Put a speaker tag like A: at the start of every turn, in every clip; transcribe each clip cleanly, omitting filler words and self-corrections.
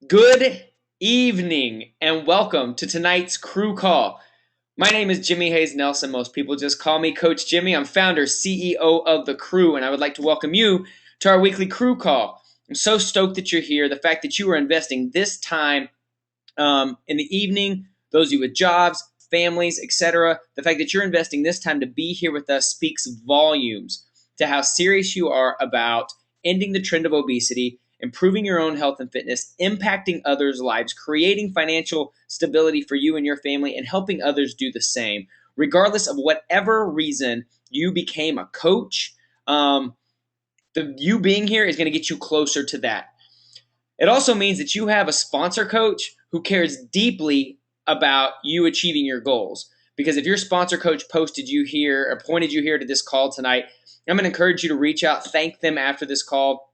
A: Good evening and welcome to tonight's crew call. My name is Jimmy Hayes Nelson. Most people just call me Coach Jimmy. I'm founder, CEO of the crew, and I would like to welcome you to our weekly crew call. I'm so stoked that you're here. The fact that you are investing this time in the evening, those of you with jobs, families, etc., the fact that you're investing this time to be here with us speaks volumes to how serious you are about ending the trend of obesity, improving your own health and fitness, impacting others' lives, creating financial stability for you and your family, and helping others do the same. Regardless of whatever reason you became a coach, you being here is going to get you closer to that. It also means that you have a sponsor coach who cares deeply about you achieving your goals. Because if your sponsor coach posted you here or pointed you here to this call tonight, I'm going to encourage you to reach out, thank them after this call,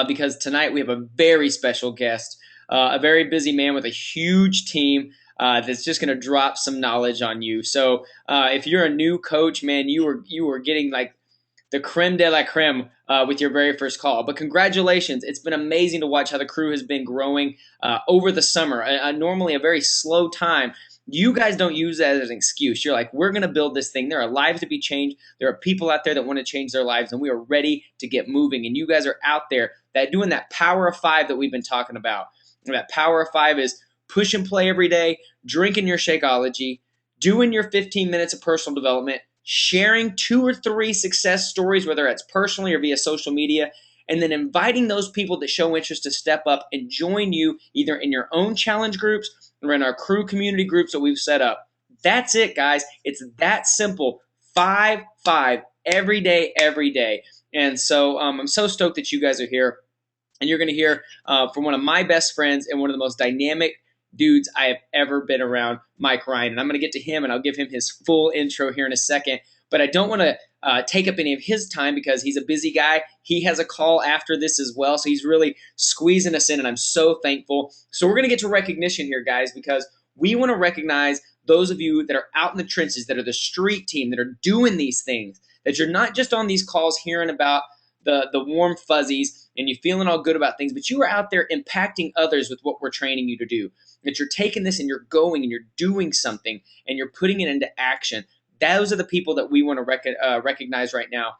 A: because tonight we have a very special guest, a very busy man with a huge team that's just going to drop some knowledge on you. So if you're a new coach, man, you were getting like the creme de la creme with your very first call. But congratulations. It's been amazing to watch how the crew has been growing over the summer. Normally a very slow time. You guys don't use that as an excuse. You're like, we're going to build this thing. There are lives to be changed. There are people out there that want to change their lives, and we are ready to get moving. And you guys are out there that doing that power of five that we've been talking about. And that power of five is push and play every day, drinking your Shakeology, doing your 15 minutes of personal development, sharing 2 or 3 success stories, whether it's personally or via social media, and then inviting those people that show interest to step up and join you either in your own challenge groups or in our crew community groups that we've set up. That's it, guys. It's that simple. 5-5 every day, every day. And so I'm so stoked that you guys are here. And you're going to hear from one of my best friends and one of the most dynamic dudes I have ever been around, Mike Ryan. And I'm going to get to him and I'll give him his full intro here in a second. But I don't want to take up any of his time because he's a busy guy. He has a call after this as well. So he's really squeezing us in, and I'm so thankful. So we're going to get to recognition here, guys, because we want to recognize those of you that are out in the trenches, that are the street team, that are doing these things, that you're not just on these calls hearing about the warm fuzzies and you feeling all good about things, but you are out there impacting others with what we're training you to do. That you're taking this and you're going and you're doing something and you're putting it into action. Those are the people that we want to recognize right now.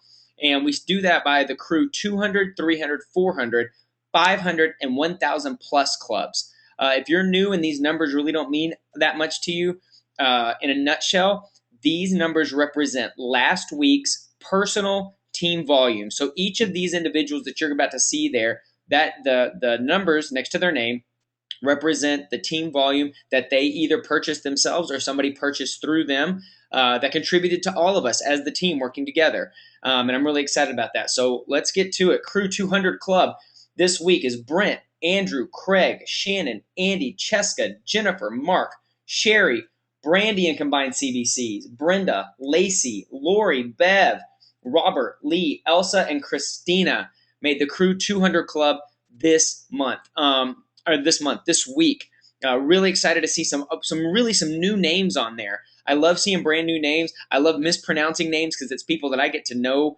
A: And we do that by the crew 200, 300, 400, 500, and 1,000 plus clubs. If you're new and these numbers really don't mean that much to you, in a nutshell, these numbers represent last week's personal team volume. So each of these individuals that you're about to see there, that the numbers next to their name represent the team volume that they either purchased themselves or somebody purchased through them that contributed to all of us as the team working together. And I'm really excited about that. So let's get to it. Crew 200 Club this week is Brent, Andrew, Craig, Shannon, Andy, Cheska, Jennifer, Mark, Sherry, Brandy in combined CVCs, Brenda, Lacey, Lori, Bev, Robert, Lee, Elsa, and Christina made the Crew 200 Club this month. This week. Really excited to see some new names on there. I love seeing brand new names. I love mispronouncing names because it's people that I get to know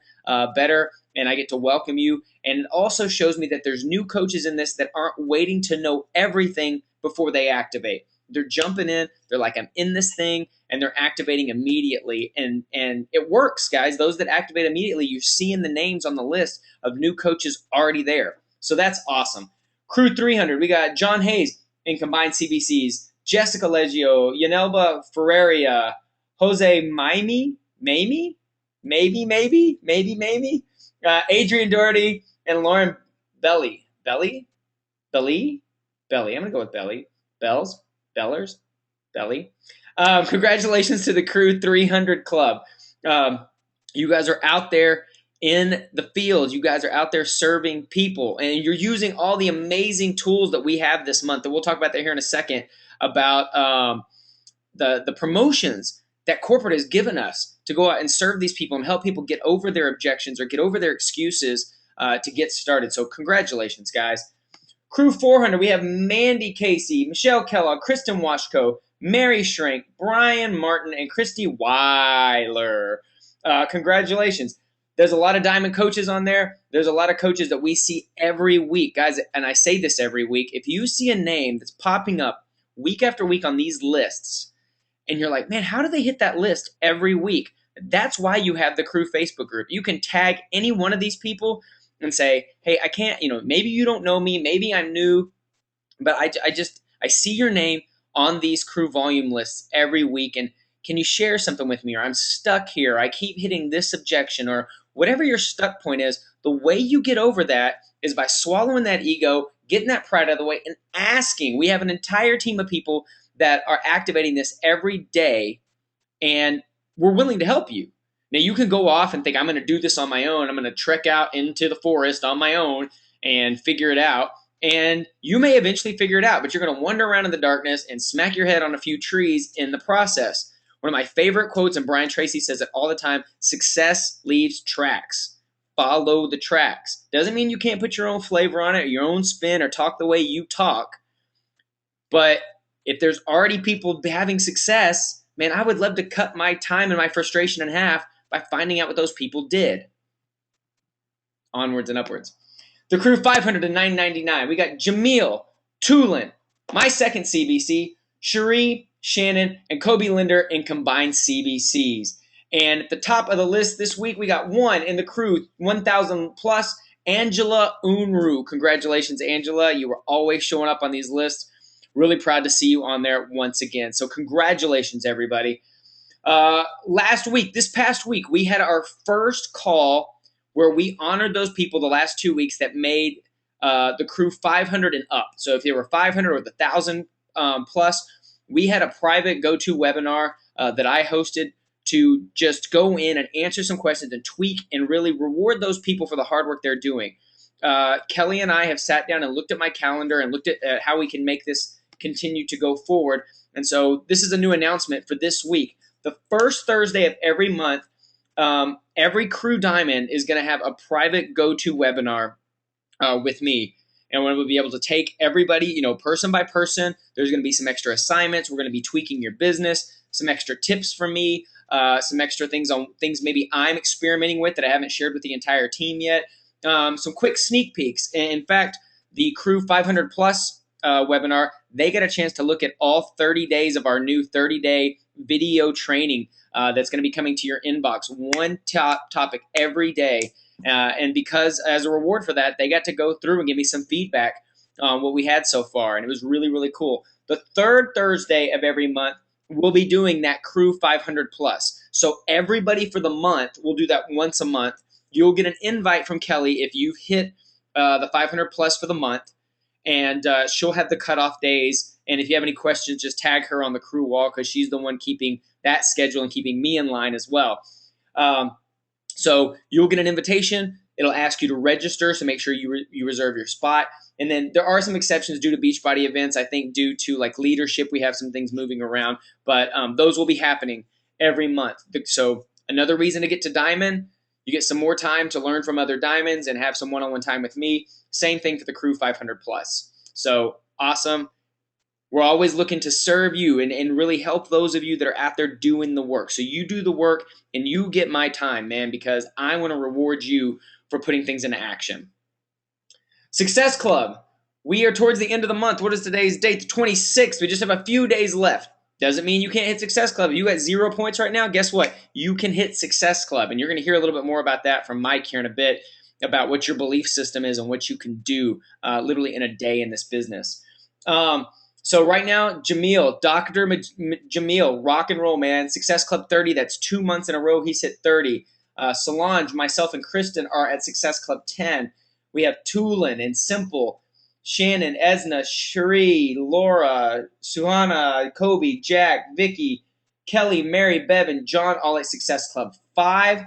A: better and I get to welcome you. And it also shows me that there's new coaches in this that aren't waiting to know everything before they activate. They're jumping in. They're like, I'm in this thing, and they're activating immediately. And it works, guys. Those that activate immediately, you're seeing the names on the list of new coaches already there. So that's awesome. Crew 300, we got John Hayes in combined CBCs, Jessica Leggio, Yanelba Ferreria, Jose Adrian Doherty, and Lauren Belly. I'm going to go with Belly. Belly. Congratulations to the Crew 300 Club. You guys are out there in the field. You guys are out there serving people, and you're using all the amazing tools that we have this month. And we'll talk about that here in a second about the promotions that corporate has given us to go out and serve these people and help people get over their objections or get over their excuses to get started. So congratulations, guys. Crew 400, we have Mandy Casey, Michelle Kellogg, Kristen Washko, Mary Schrank, Brian Martin, and Christy Weiler. Congratulations. There's a lot of diamond coaches on there. There's a lot of coaches that we see every week, guys. And I say this every week. If you see a name that's popping up week after week on these lists, and you're like, man, how do they hit that list every week? That's why you have the Crew Facebook group. You can tag any one of these people and say, hey, I can't, maybe you don't know me, maybe I'm new, but I see your name on these Crew volume lists every week, and can you share something with me? Or I'm stuck here, I keep hitting this objection, or whatever your stuck point is. The way you get over that is by swallowing that ego, getting that pride out of the way, and asking. We have an entire team of people that are activating this every day, and we're willing to help you. Now, you can go off and think, I'm going to do this on my own. I'm going to trek out into the forest on my own and figure it out. And you may eventually figure it out, but you're going to wander around in the darkness and smack your head on a few trees in the process. One of my favorite quotes, and Brian Tracy says it all the time, success leaves tracks. Follow the tracks. Doesn't mean you can't put your own flavor on it, or your own spin, or talk the way you talk. But if there's already people having success, man, I would love to cut my time and my frustration in half by finding out what those people did. Onwards and upwards. The Crew 500 to 999. We got Jamil, Tulin, my second CBC, Cherie, Shannon, and Kobe Linder in combined CBCs. And at the top of the list this week, we got one in the Crew 1000 plus, Angela Unruh. Congratulations, Angela. You were always showing up on these lists. Really proud to see you on there once again. So congratulations, everybody. This past week, we had our first call where we honored those people the last 2 weeks that made the Crew 500 and up. So if they were 500 or 1,000 plus, we had a private go-to webinar that I hosted to just go in and answer some questions and tweak and really reward those people for the hard work they're doing. Kelly and I have sat down and looked at my calendar and looked at how we can make this continue to go forward. And so this is a new announcement for this week. The first Thursday of every month, every Crew Diamond is going to have a private go-to webinar with me. And we'll be able to take everybody, person by person. There's going to be some extra assignments. We're going to be tweaking your business, some extra tips from me, some extra things on things maybe I'm experimenting with that I haven't shared with the entire team yet. Some quick sneak peeks. In fact, the Crew 500 plus webinar, they get a chance to look at all 30 days of our new 30-day video training that's going to be coming to your inbox, one topic every day. And because as a reward for that, they got to go through and give me some feedback on what we had so far. And it was really, really cool. The third Thursday of every month, we'll be doing that Crew 500 plus. So everybody for the month, we'll do that once a month. You'll get an invite from Kelly if you hit the 500 plus for the month. And she'll have the cutoff days. And if you have any questions, just tag her on the Crew wall because she's the one keeping that schedule and keeping me in line as well. So you'll get an invitation. It'll ask you to register, so make sure you reserve your spot. And then there are some exceptions due to Beachbody events. I think due to like leadership, we have some things moving around. But those will be happening every month. So another reason to get to Diamond, you get some more time to learn from other Diamonds and have some one-on-one time with me. Same thing for the Crew 500 plus. So awesome. We're always looking to serve you and really help those of you that are out there doing the work. So you do the work and you get my time, man, because I want to reward you for putting things into action. Success Club. We are towards the end of the month. What is today's date? The 26th. We just have a few days left. Doesn't mean you can't hit Success Club. If you got 0 points right now, guess what? You can hit Success Club. And you're going to hear a little bit more about that from Mike here in a bit, about what your belief system is and what you can do literally in a day in this business. So right now, Jamil, Dr. Jamil, rock and roll, man. Success Club 30, that's 2 months in a row. He's hit 30. Solange, myself, and Kristen are at Success Club 10. We have Tulin and Simple, Shannon, Esna, Cherie, Laura, Suhana, Kobe, Jack, Vicky, Kelly, Mary, Bev, and John all at Success Club 5.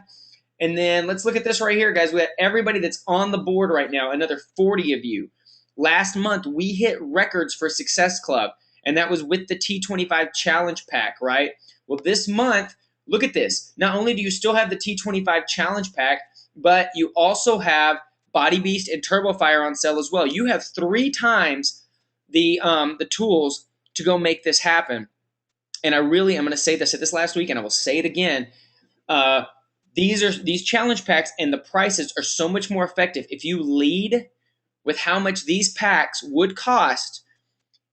A: And then let's look at this right here, guys. We have everybody that's on the board right now, another 40 of you. Last month, we hit records for Success Club, and that was with the T25 Challenge Pack, right? Well, this month, look at this. Not only do you still have the T25 Challenge Pack, but you also have Body Beast and Turbo Fire on sale as well. You have 3 times the tools to go make this happen. And I'm going to say this at this last week, and I will say it again. these challenge packs and the prices are so much more effective if you lead with how much these packs would cost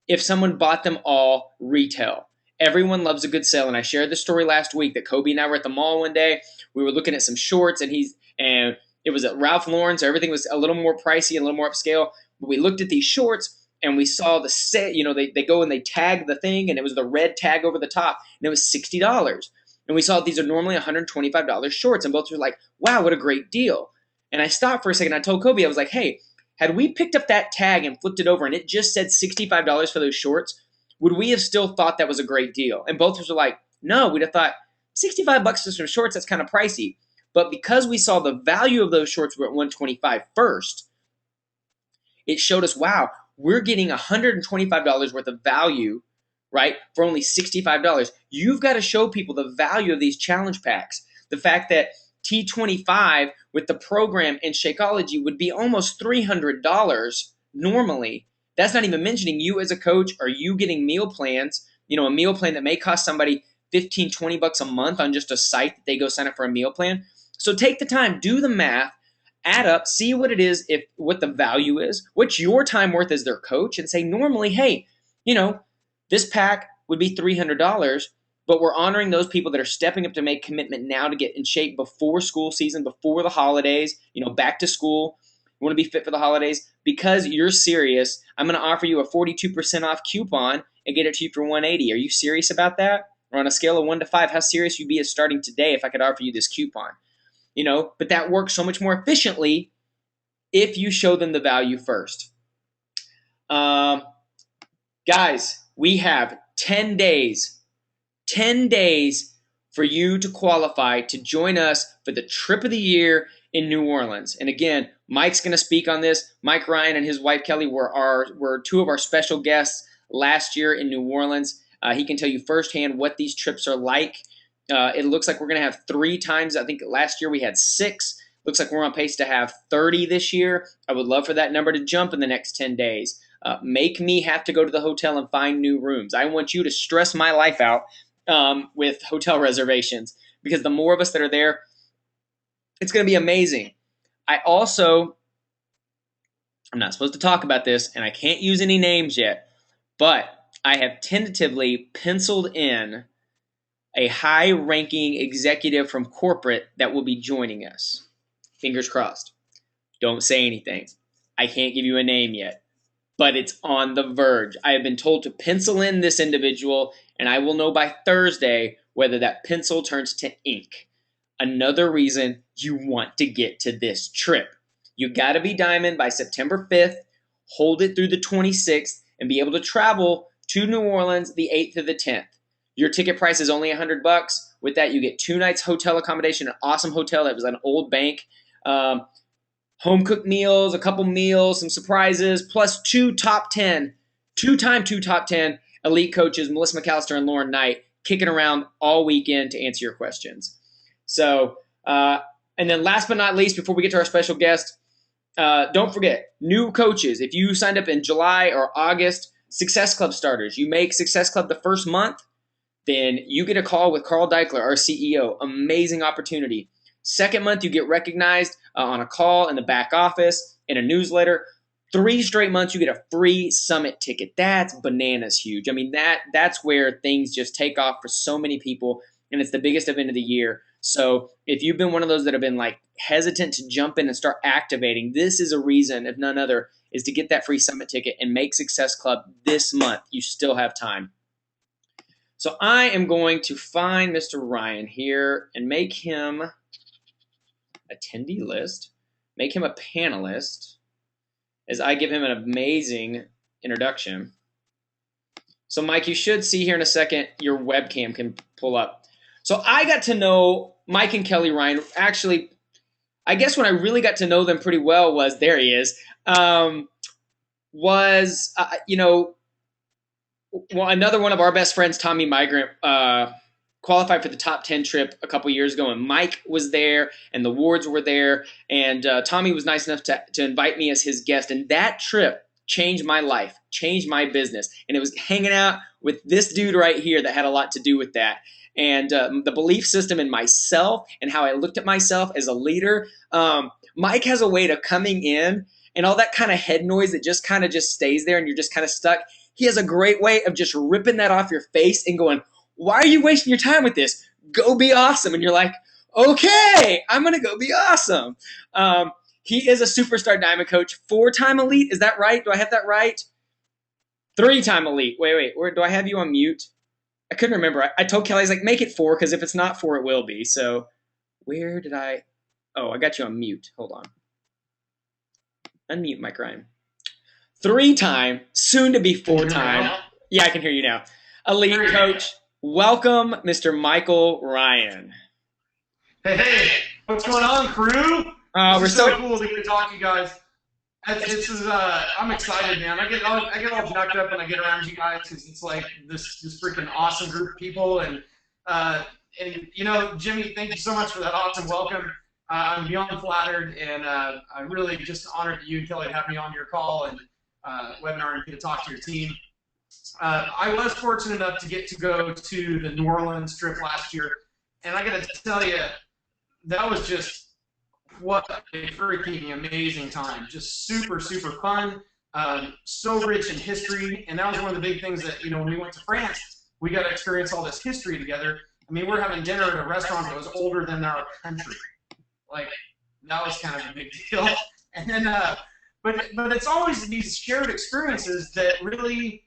A: if someone bought them all retail. Everyone loves a good sale, and I shared the story last week that Kobe and I were at the mall one day. We were looking at some shorts, and it was at Ralph Lauren, so everything was a little more pricey and a little more upscale. But we looked at these shorts, and we saw the set. They go and they tag the thing, and it was the red tag over the top, and it was $60. And we saw these are normally $125 shorts, and both were like, "Wow, what a great deal!" And I stopped for a second. I told Kobe, I was like, "Hey, had we picked up that tag and flipped it over and it just said $65 for those shorts, would we have still thought that was a great deal?" And both of us were like, "No, we'd have thought $65 for some shorts, that's kind of pricey." But because we saw the value of those shorts were at $125 first, it showed us, wow, we're getting $125 worth of value, right, for only $65. You've got to show people the value of these challenge packs. The fact that T25 with the program and Shakeology would be almost $300 normally. That's not even mentioning you as a coach. Are you getting meal plans? A meal plan that may cost somebody 15, 20 bucks a month on just a site that they go sign up for a meal plan. So take the time, do the math, add up, see what it is, what the value is, what's your time worth as their coach, and say normally, hey, this pack would be $300, but we're honoring those people that are stepping up to make commitment now to get in shape before school season, before the holidays, back to school. You want to be fit for the holidays. Because you're serious, I'm going to offer you a 42% off coupon and get it to you for $180. Are you serious about that? Or on a scale of 1 to 5, how serious you'd be at starting today if I could offer you this coupon? But that works so much more efficiently if you show them the value first. Guys, we have 10 days for you to qualify to join us for the trip of the year in New Orleans. And again, Mike's going to speak on this. Mike Ryan and his wife Kelly were two of our special guests last year in New Orleans. He can tell you firsthand what these trips are like. It looks like we're going to have 3 times. I think last year we had 6. Looks like we're on pace to have 30 this year. I would love for that number to jump in the next 10 days. Make me have to go to the hotel and find new rooms. I want you to stress my life out with hotel reservations, because the more of us that are there, it's going to be amazing. I'm not supposed to talk about this, and I can't use any names yet, but I have tentatively penciled in a high-ranking executive from corporate that will be joining us. Fingers crossed. Don't say anything. I can't give you a name yet, but it's on the verge. I have been told to pencil in this individual, and I will know by Thursday whether that pencil turns to ink. Another reason you want to get to this trip. You got to be Diamond by September 5th, hold it through the 26th, and be able to travel to New Orleans the 8th to the 10th. Your ticket price is only $100. With that, you get 2 nights hotel accommodation, an awesome hotel that was an old bank, home-cooked meals, a couple meals, some surprises, plus 2 top 10 elite coaches, Melissa McAllister and Lauren Knight, kicking around all weekend to answer your questions. So, and then last but not least, before we get to our special guest, don't forget, new coaches. If you signed up in July or August, Success Club starters, you make Success Club the first month, then you get a call with Carl Deichler, our CEO. Amazing opportunity. Second month, you get recognized on a call in the back office, in a newsletter. 3 straight months, you get a free summit ticket. That's bananas huge. I mean, that's where things just take off for so many people, and it's the biggest event of the year. So if you've been one of those that have been like hesitant to jump in and start activating, this is a reason, if none other, is to get that free summit ticket and make Success Club this month. You still have time. So I am going to find Mr. Ryan here and make him attendee list, make him a panelist as I give him an amazing introduction. So Mike, you should see here in a second, your webcam can pull up. So I got to know Mike and Kelly Ryan. Actually, I guess when I really got to know them pretty well was, there he is, another one of our best friends, Tommy Migrant, qualified for the top 10 trip a couple years ago, and Mike was there, and the Wards were there, and Tommy was nice enough to invite me as his guest. And that trip, changed my life, changed my business. And it was hanging out with this dude right here that had a lot to do with that. And the belief system in myself and how I looked at myself as a leader. Mike has a way to coming in and all that kind of head noise that just kind of just stays there and you're just kind of stuck. He has a great way of just ripping that off your face and going, why are you wasting your time with this? Go be awesome. And you're like, okay, I'm going to go be awesome. He is a superstar diamond coach, 4-time elite. Is that right? Do I have that right? 3-time elite. Wait. Where do I have you on mute? I couldn't remember. I told Kelly, I was like, make it 4 because if it's not 4, it will be. So where did I? Oh, I got you on mute. Hold on. Unmute Mike Ryan. 3-time, soon to be 4-time. Yeah, I can hear you now. Elite coach. Welcome, Mr. Michael Ryan.
B: Hey, what's going on, crew?
A: We're
B: so cool to get to talk to you guys. I'm excited, man. I get all jacked up when I get around you guys because it's like this freaking awesome group of people. And you know, Jimmy, thank you so much for that awesome welcome. I'm beyond flattered, and I'm really just honored that you and Kelly have me on your call and webinar and get to talk to your team. I was fortunate enough to get to go to the New Orleans trip last year, and I got to tell you, that was just what a freaking amazing time. Just super, super fun, so rich in history, and that was one of the big things that, you know, when we went to France, we got to experience all this history together. I mean, we're having dinner at a restaurant that was older than our country. Like, that was kind of a big deal. And then, but it's always these shared experiences that really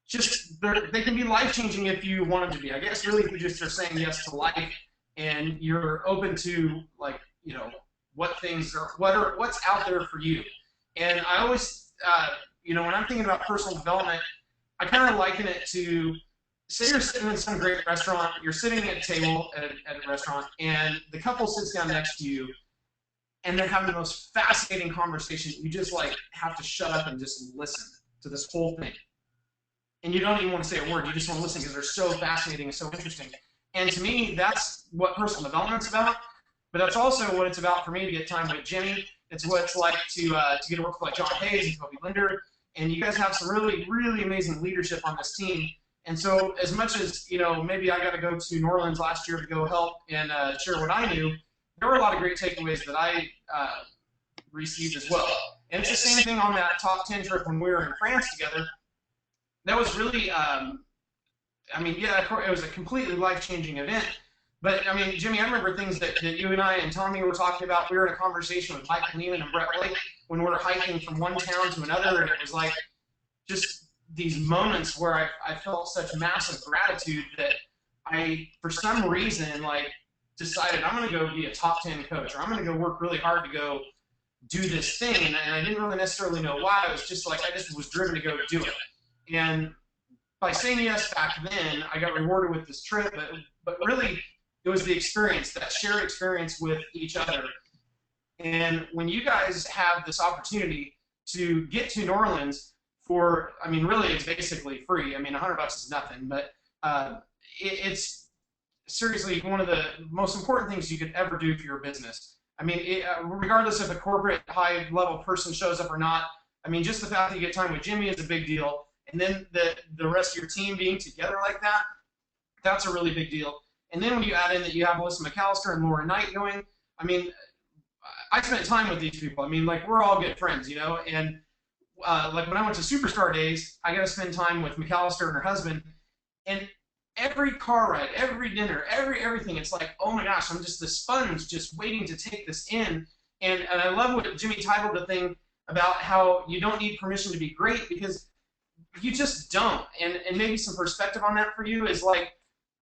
B: just, they can be life-changing if you want them to be. I guess really if you just are saying yes to life and you're open to, like, you know, what's out there for you. And I always, you know, when I'm thinking about personal development, I kind of liken it to, say you're sitting in some great restaurant, you're sitting at a table at a restaurant, and the couple sits down next to you, and they're having the most fascinating conversation. You just, like, have to shut up and just listen to this whole thing. And you don't even want to say a word. You just want to listen because they're so fascinating and so interesting. And to me, that's what personal development's about. But that's also what it's about for me to get time with Jimmy. It's what it's like to get to work with like John Hayes and Kobe Linder. And you guys have some really, really amazing leadership on this team. And so as much as, you know, maybe I got to go to New Orleans last year to go help and share what I knew, there were a lot of great takeaways that I received as well. And it's the same thing on that top 10 trip when we were in France together. That was really, I mean, yeah, it was a completely life-changing event. But, I mean, Jimmy, I remember things that you and I and Tommy were talking about. We were in a conversation with Mike Lehman and Brett Blake when we were hiking from one town to another, and it was like just these moments where I felt such massive gratitude that I, for some reason, like, decided I'm going to go be a top 10 coach, or I'm going to go work really hard to go do this thing. And I didn't really necessarily know why. It was just like I just was driven to go do it. And by saying yes back then, I got rewarded with this trip, but really it was the experience, that shared experience with each other. And when you guys have this opportunity to get to New Orleans for, I mean, really it's basically free. I mean, $100 is nothing, but it's seriously one of the most important things you could ever do for your business. I mean, regardless if a corporate high-level person shows up or not, I mean, just the fact that you get time with Jimmy is a big deal. And then the rest of your team being together like that, that's a really big deal. And then when you add in that you have Melissa McAllister and Laura Knight going, I mean, I spent time with these people. I mean, like, we're all good friends, you know? And like when I went to Superstar Days, I got to spend time with McAllister and her husband. And every car ride, every dinner, everything, it's like, oh my gosh, I'm just this sponge just waiting to take this in. And I love what Jimmy titled the thing about how you don't need permission to be great, because you just don't. And maybe some perspective on that for you is like,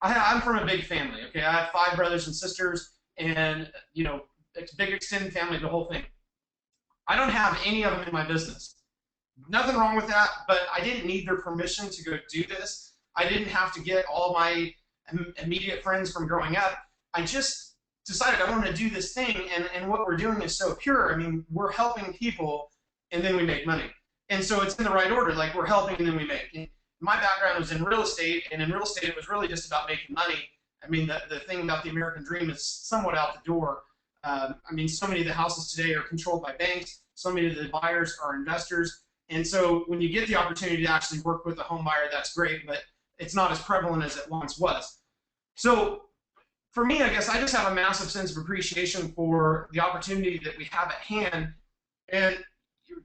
B: I'm from a big family, okay? I have 5 brothers and sisters, and, you know, it's a big extended family, the whole thing. I don't have any of them in my business. Nothing wrong with that, but I didn't need their permission to go do this. I didn't have to get all my immediate friends from growing up. I just decided I want to do this thing, and what we're doing is so pure. I mean, we're helping people, and then we make money. And so it's in the right order, like we're helping and then we make. And my background was in real estate, and in real estate it was really just about making money. I mean, the thing about the American dream is somewhat out the door. I mean, so many of the houses today are controlled by banks. So many of the buyers are investors. And so when you get the opportunity to actually work with a home buyer, that's great, but it's not as prevalent as it once was. So for me, I guess I just have a massive sense of appreciation for the opportunity that we have at hand. And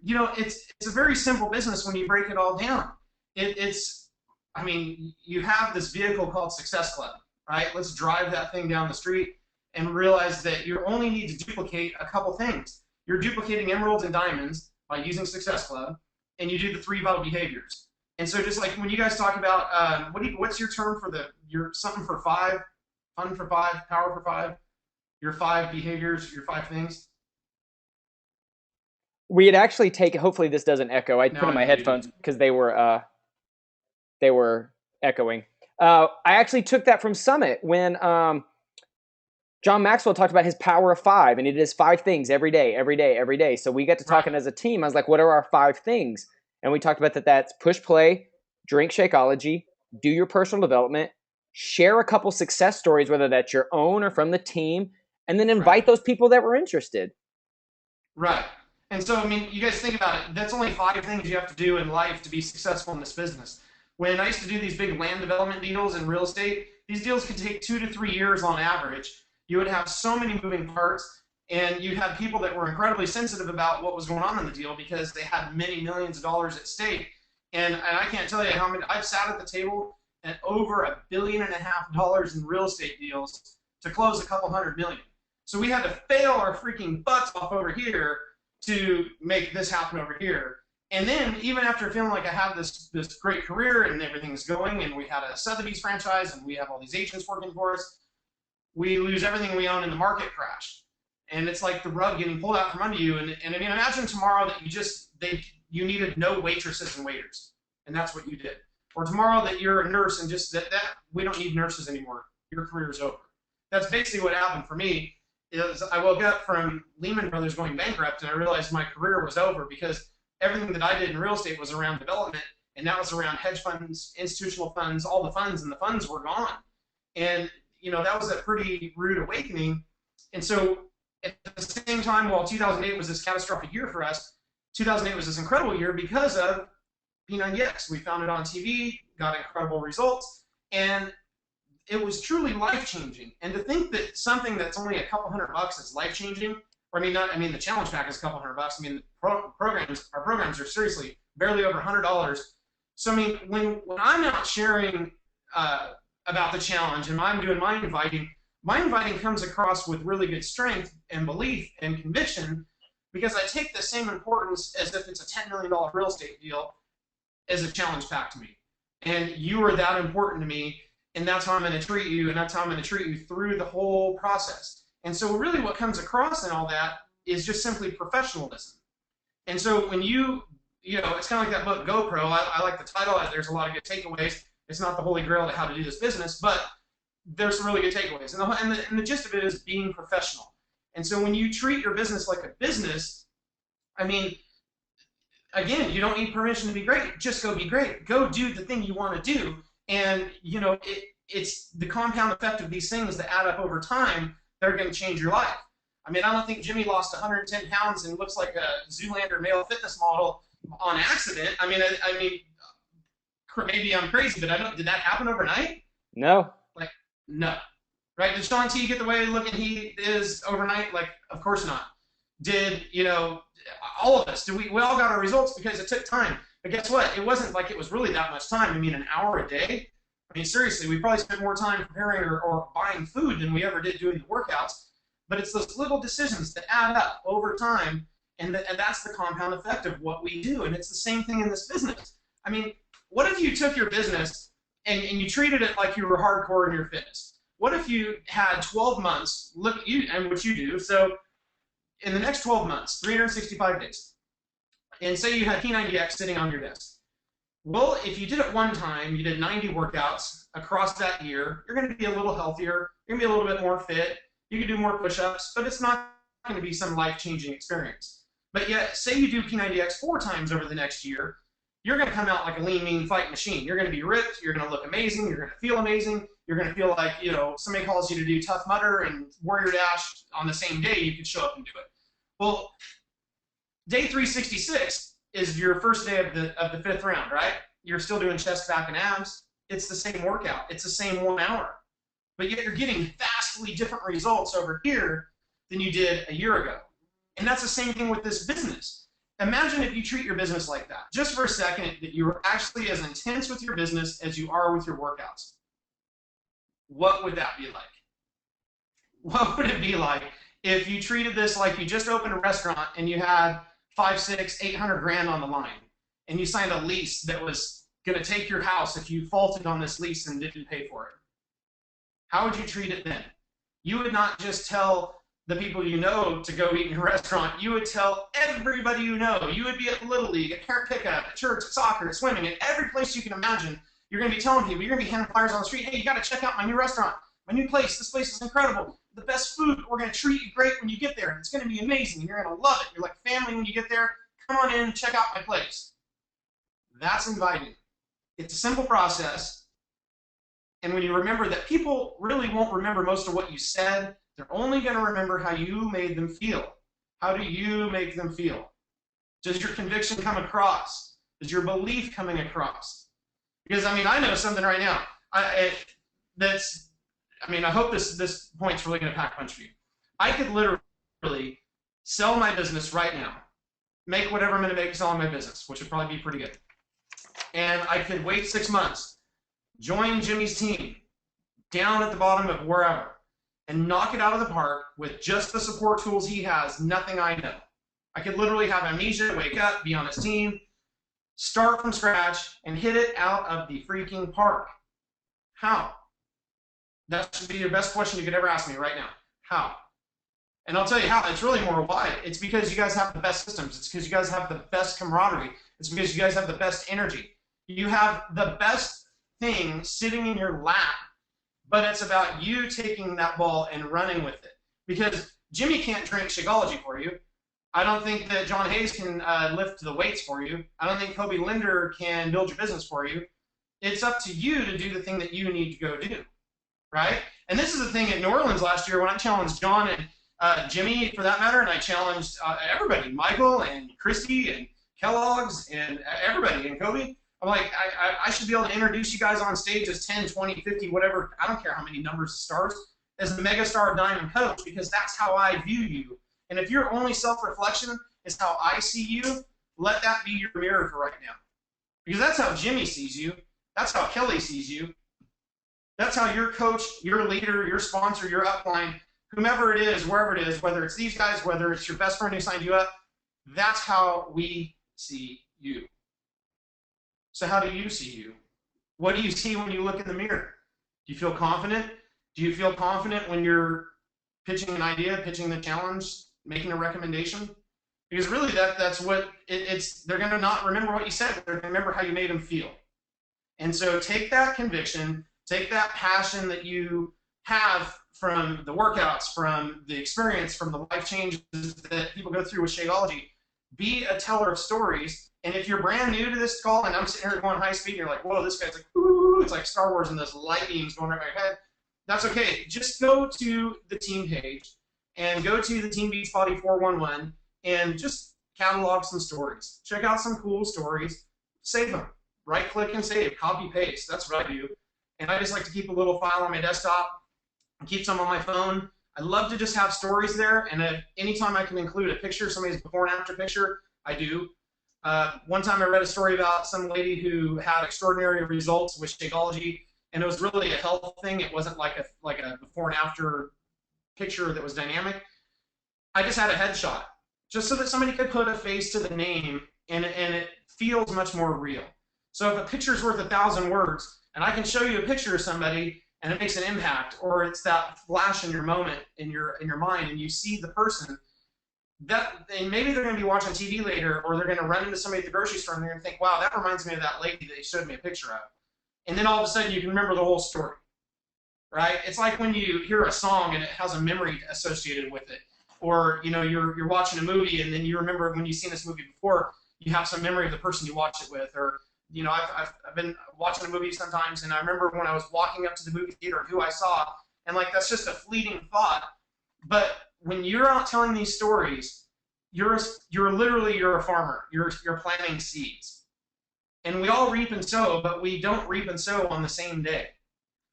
B: it's a very simple business when you break it all down. It's I mean, you have this vehicle called Success Club, right? Let's drive that thing down the street and realize that you only need to duplicate a couple things. You're duplicating emeralds and diamonds by using Success Club, and you do the 3 vital behaviors. And so just like when you guys talk about what's your term for your something for 5, fun for 5, power for 5, your 5 behaviors, your 5 things.
A: We had actually taken. Hopefully, this doesn't echo. I put
B: Now
A: in my
B: I'm muted.
A: headphones because they were echoing. I actually took that from Summit when John Maxwell talked about his power of 5, and it is 5 things every day, every day, every day. So we got to talking
B: Right.
A: as a team. I was like, what are our 5 things? And we talked about that. That's push play, drink Shakeology, do your personal development, share a couple success stories, whether that's your own or from the team, and then invite
B: Right.
A: those people that were interested.
B: Right. And so, I mean, you guys think about it. That's only 5 things you have to do in life to be successful in this business. When I used to do these big land development deals in real estate, these deals could take 2 to 3 years on average. You would have so many moving parts, and you had people that were incredibly sensitive about what was going on in the deal because they had many millions of dollars at stake. And I can't tell you how many I've sat at the table at over $1.5 billion in real estate deals to close a couple hundred million. So we had to fail our freaking butts off over here to make this happen over here. And then even after feeling like I have this great career and everything's going, and we had a Sotheby's franchise and we have all these agents working for us, we lose everything we own in the market crash. And it's like the rug getting pulled out from under you. And I mean, imagine tomorrow that you needed no waitresses and waiters, and that's what you did. Or tomorrow that you're a nurse and just that we don't need nurses anymore. Your career's over. That's basically what happened for me. Is I woke up from Lehman Brothers going bankrupt, and I realized my career was over because everything that I did in real estate was around development, and that was around hedge funds, institutional funds, all the funds, and the funds were gone. And that was a pretty rude awakening. And so at the same time, while 2008 was this catastrophic year for us, 2008 was this incredible year because of P90X. We found it on TV, got incredible results, and it was truly life-changing. And to think that something that's only a couple $100 is life-changing, or the challenge pack is a couple $100. I mean, our programs are seriously barely over $100. So I mean, when I'm out sharing about the challenge and I'm doing my inviting comes across with really good strength and belief and conviction because I take the same importance as if it's a $10 million real estate deal as a challenge pack to me. And you are that important to me, and that's how I'm going to treat you, and that's how I'm going to treat you through the whole process. And so really what comes across in all that is just simply professionalism. And so when it's kind of like that book, GoPro. I like the title. There's a lot of good takeaways. It's not the holy grail to how to do this business, but there's some really good takeaways. And the gist of it is being professional. And so when you treat your business like a business, I mean, again, you don't need permission to be great. Just go be great. Go do the thing you want to do. And, it's the compound effect of these things that add up over time that are going to change your life. I mean, I don't think Jimmy lost 110 pounds and looks like a Zoolander male fitness model on accident. I mean, maybe I'm crazy, but did that happen overnight?
A: No.
B: Like, no. Right? Did Sean T get the way looking he is overnight? Like, of course not. Did, all of us, we all got our results because it took time. But guess what? It wasn't like it was really that much time. I mean, an hour a day? I mean, seriously, we probably spent more time preparing or buying food than we ever did doing the workouts. But it's those little decisions that add up over time, and that's the compound effect of what we do. And it's the same thing in this business. I mean, what if you took your business and you treated it like you were hardcore in your fitness? What if you had 12 months, look at you and what you do, so in the next 12 months, 365 days, and say you had P90X sitting on your desk. Well, if you did it one time, you did 90 workouts across that year, you're going to be a little healthier, you're going to be a little bit more fit, you can do more push-ups, but it's not going to be some life-changing experience. But yet, say you do P90X 4 times over the next year, you're going to come out like a lean, mean fight machine. You're going to be ripped, you're going to look amazing, you're going to feel amazing, you're going to feel like, somebody calls you to do Tough Mudder and Warrior Dash on the same day, you can show up and do it. Well, day 366 is your first day of the fifth round, right? You're still doing chest, back, and abs. It's the same workout. It's the same 1 hour. But yet you're getting vastly different results over here than you did a year ago. And that's the same thing with this business. Imagine if you treat your business like that. Just for a second, that you are actually as intense with your business as you are with your workouts. What would that be like? What would it be like if you treated this like you just opened a restaurant and you had 5, 6, 800 grand on the line, and you signed a lease that was going to take your house if you faulted on this lease and didn't pay for it? How would you treat it then? You would not just tell the people you know to go eat in a restaurant. You would tell everybody you know. You would be at Little League, at parent pickup, at church, at soccer, at swimming, at every place you can imagine. You're going to be telling people, you're going to be handing flyers on the street, hey, you got to check out my new restaurant, my new place. This place is incredible. The best food. We're going to treat you great when you get there. And it's going to be amazing. You're going to love it. You're like family when you get there. Come on in, check out my place. That's inviting. It's a simple process. And when you remember that people really won't remember most of what you said, they're only going to remember how you made them feel. How do you make them feel? Does your conviction come across? Is your belief coming across? Because, I mean, I know something right now. I hope this point's really going to pack a punch for you. I could literally sell my business right now, make whatever I'm going to make selling my business, which would probably be pretty good. And I could wait 6 months, join Jimmy's team down at the bottom of wherever, and knock it out of the park with just the support tools he has, nothing I know. I could literally have amnesia, wake up, be on his team, start from scratch, and hit it out of the freaking park. How? That should be your best question you could ever ask me right now. How? And I'll tell you how. It's really more why. It's because you guys have the best systems. It's because you guys have the best camaraderie. It's because you guys have the best energy. You have the best thing sitting in your lap, but it's about you taking that ball and running with it. Because Jimmy can't drink Shakeology for you. I don't think that John Hayes can lift the weights for you. I don't think Kobe Linder can build your business for you. It's up to you to do the thing that you need to go do, right? And this is the thing at New Orleans last year when I challenged John and Jimmy, for that matter, and I challenged everybody, Michael and Christy and Kellogg's and everybody and Kobe. I'm like, I should be able to introduce you guys on stage as 10, 20, 50, whatever, I don't care how many numbers of stars, as the megastar diamond coach, because that's how I view you. And if your only self-reflection is how I see you, let that be your mirror for right now. Because that's how Jimmy sees you. That's how Kelly sees you. That's how your coach, your leader, your sponsor, your upline, whomever it is, wherever it is, whether it's these guys, whether it's your best friend who signed you up, that's how we see you. So how do you see you? What do you see when you look in the mirror? Do you feel confident? Do you feel confident when you're pitching an idea, pitching the challenge, making a recommendation? Because really that's what it's, they're going to not remember what you said, they're going to remember how you made them feel. And so take that conviction, take that passion that you have from the workouts, from the experience, from the life changes that people go through with Shakeology, be a teller of stories. And if you're brand new to this call and I'm sitting here going high speed and you're like, whoa, this guy's like, ooh, it's like Star Wars and those light beams going right by your head, that's okay. Just go to the team page and go to the Team Beachbody 411 and just catalog some stories. Check out some cool stories, save them. Right click and save, copy paste. That's what I do. And I just like to keep a little file on my desktop, keep some on my phone. I love to just have stories there, and anytime I can include a picture, somebody's before and after picture, I do. One time I read a story about some lady who had extraordinary results with Shakeology, and it was really a health thing. It wasn't like a before and after picture that was dynamic. I just had a headshot, just so that somebody could put a face to the name, and it feels much more real. So if a picture's worth 1,000 words, and I can show you a picture of somebody, and it makes an impact, or it's that flash in your moment, in your mind, and you see the person, and maybe they're going to be watching TV later, or they're going to run into somebody at the grocery store, and they're going to think, wow, that reminds me of that lady that they showed me a picture of. And then all of a sudden, you can remember the whole story, right? It's like when you hear a song, and it has a memory associated with it. Or, you know, you're watching a movie, and then you remember when you've seen this movie before, you have some memory of the person you watched it with. Or, you know, I've been watching a movie sometimes, and I remember when I was walking up to the movie theater who I saw, and like that's just a fleeting thought. But when you're out telling these stories, you're a farmer. You're planting seeds. And we all reap and sow, but we don't reap and sow on the same day.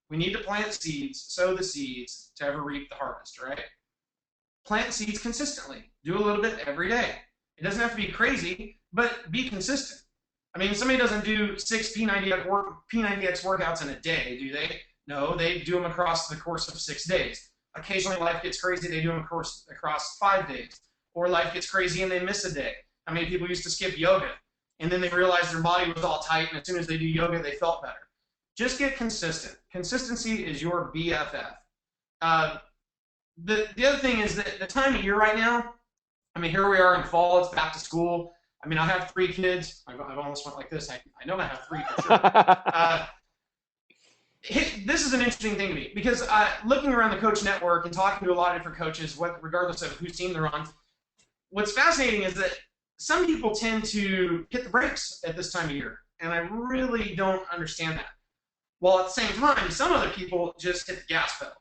B: We need to plant seeds, sow the seeds to ever reap the harvest, right? Plant seeds consistently. Do a little bit every day. It doesn't have to be crazy, but be consistent. I mean, somebody doesn't do 6 P90X workouts in a day, do they? No, they do them across the course of 6 days. Occasionally life gets crazy, they do them across 5 days. Or life gets crazy and they miss a day. How many people used to skip yoga? And then they realized their body was all tight, and as soon as they do yoga, they felt better. Just get consistent. Consistency is your BFF. The other thing is that the time of year right now, I mean, here we are in fall, it's back to school. I mean, I have 3 kids. I've almost went like this. I know I have 3 for sure. This is an interesting thing to me because looking around the coach network and talking to a lot of different coaches, regardless of whose team they're on, what's fascinating is that some people tend to hit the brakes at this time of year, and I really don't understand that. While at the same time, some other people just hit the gas pedal.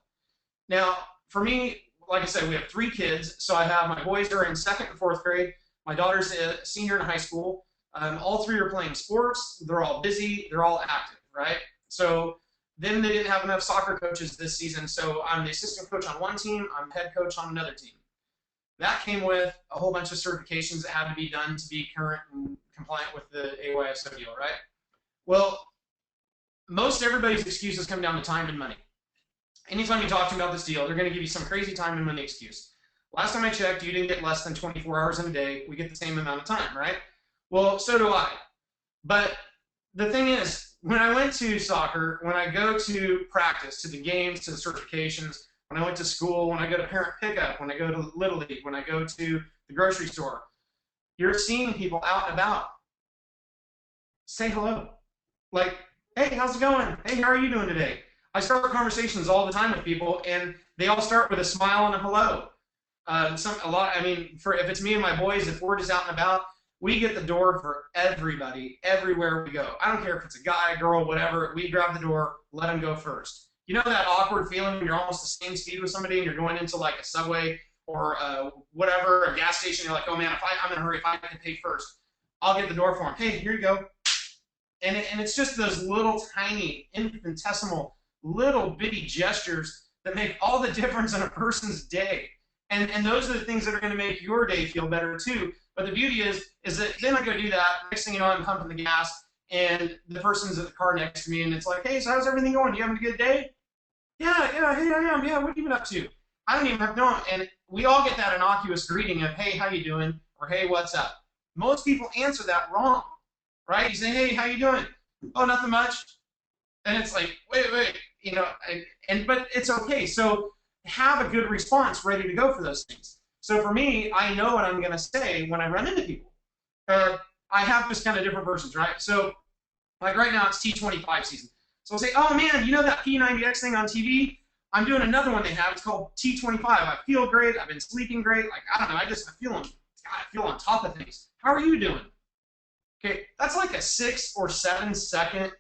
B: Now, for me, like I said, we have 3 kids, so I have my boys are in 2nd and 4th grade. My daughter's a senior in high school. All 3 are playing sports. They're all busy. They're all active, right? So then they didn't have enough soccer coaches this season, so I'm the assistant coach on one team. I'm head coach on another team. That came with a whole bunch of certifications that had to be done to be current and compliant with the AYSO deal, right? Well, most everybody's excuses come down to time and money. Anytime you talk to them about this deal, they're going to give you some crazy time and money excuse. Last time I checked, you didn't get less than 24 hours in a day. We get the same amount of time, right? Well, so do I. But the thing is, when I went to soccer, when I go to practice, to the games, to the certifications, when I went to school, when I go to parent pickup, when I go to Little League, when I go to the grocery store, you're seeing people out and about. Say hello. Like, hey, how's it going? Hey, how are you doing today? I start conversations all the time with people, and they all start with a smile and a hello. If it's me and my boys, if we're just out and about, we get the door for everybody, everywhere we go. I don't care if it's a guy, girl, whatever. We grab the door, let them go first. You know that awkward feeling when you're almost the same speed with somebody and you're going into like a Subway or whatever, a gas station. You're like, oh man, I'm in a hurry. If I can pay first, I'll get the door for them. Hey, here you go. And it's just those little tiny, infinitesimal, little bitty gestures that make all the difference in a person's day. And those are the things that are going to make your day feel better too. But the beauty is that then I go do that. Next thing you know, I'm pumping the gas, and the person's at the car next to me, and it's like, hey, so how's everything going? You having a good day? Yeah, hey, I am. Yeah, what have you been up to? I don't even have no. And we all get that innocuous greeting of, hey, how you doing? Or hey, what's up? Most people answer that wrong, right? You say, hey, how you doing? Oh, nothing much. And it's like, wait, but it's okay. So have a good response ready to go for those things. So for me, I know what I'm going to say when I run into people. I have just kind of different versions, right? So like right now, it's T25 season. So I'll say, oh man, you know that P90X thing on TV? I'm doing another one they have. It's called T25. I feel great. I've been sleeping great. Like, I don't know. I feel on top of things. How are you doing? Okay, that's like a 6 or 7 second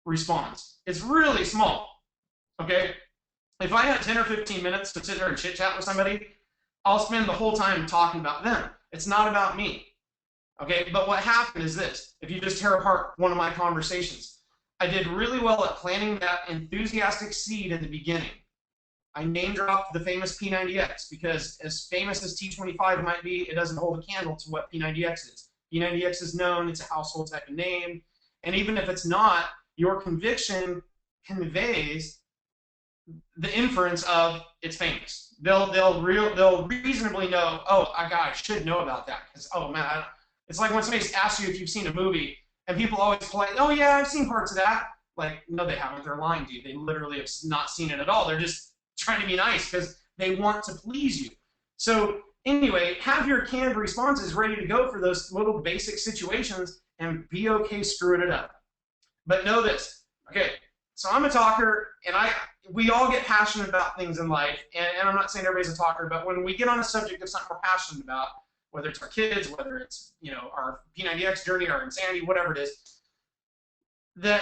B: response. It's really small. Okay? If I had 10 or 15 minutes to sit there and chit chat with somebody, I'll spend the whole time talking about them. It's not about me. Okay, but what happened is this. If you just tear apart one of my conversations, I did really well at planting that enthusiastic seed in the beginning. I name dropped the famous P90X because as famous as T25 might be, it doesn't hold a candle to what P90X is. P90X is known, it's a household type of name, and even if it's not, your conviction conveys the inference of it's famous. They'll reasonably know, oh, I should know about that because, oh man, it's like when somebody asks you if you've seen a movie and people always play, oh yeah, I've seen parts of that. Like, no, they haven't. They're lying to you. They literally have not seen it at all. They're just trying to be nice because they want to please you. So anyway, have your canned responses ready to go for those little basic situations and be okay screwing it up. But know this, okay, so I'm a talker, and we all get passionate about things in life, and I'm not saying everybody's a talker, but when we get on a subject of something we're passionate about, whether it's our kids, whether it's our P90X journey, our insanity, whatever it is, that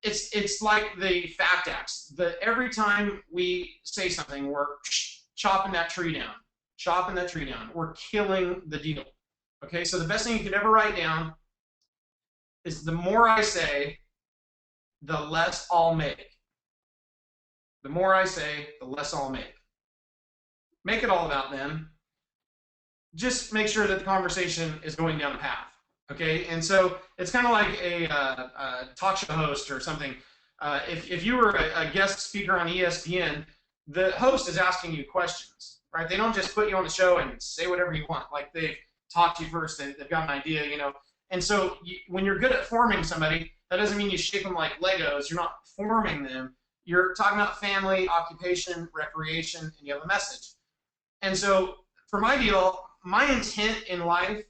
B: it's like the fact acts. That every time we say something, we're chopping that tree down, chopping that tree down. We're killing the deal. Okay, so the best thing you could ever write down is the more I say, the less I'll make. The more I say, the less I'll make. Make it all about them. Just make sure that the conversation is going down a path. Okay, and so it's kind of like a talk show host or something. If you were a guest speaker on ESPN, the host is asking you questions, right? They don't just put you on the show and say whatever you want. Like they've talked to you first, they've got an idea, you know. And so when you're good at forming somebody, that doesn't mean you shape them like Legos. You're not forming them. You're talking about family, occupation, recreation, and you have a message. And so for my deal, my intent in life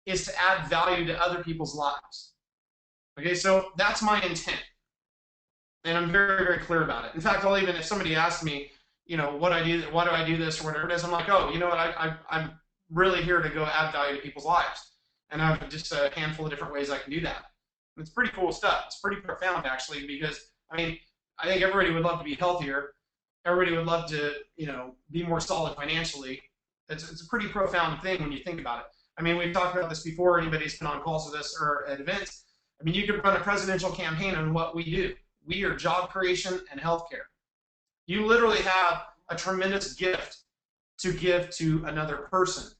B: is to add value to other people's lives. Okay, so that's my intent. And I'm very, very clear about it. In fact, I'll even, if somebody asks me, you know, why do I do this or whatever it is, I'm like, oh, you know what, I'm really here to go add value to people's lives. And I have just a handful of different ways I can do that. And it's pretty cool stuff. It's pretty profound, actually, because, I mean, I think everybody would love to be healthier. Everybody would love to, you know, be more solid financially. It's a pretty profound thing when you think about it. I mean, we've talked about this before. Anybody's been on calls with us or at events. I mean, you could run a presidential campaign on what we do. We are job creation and healthcare. You literally have a tremendous gift to give to another person.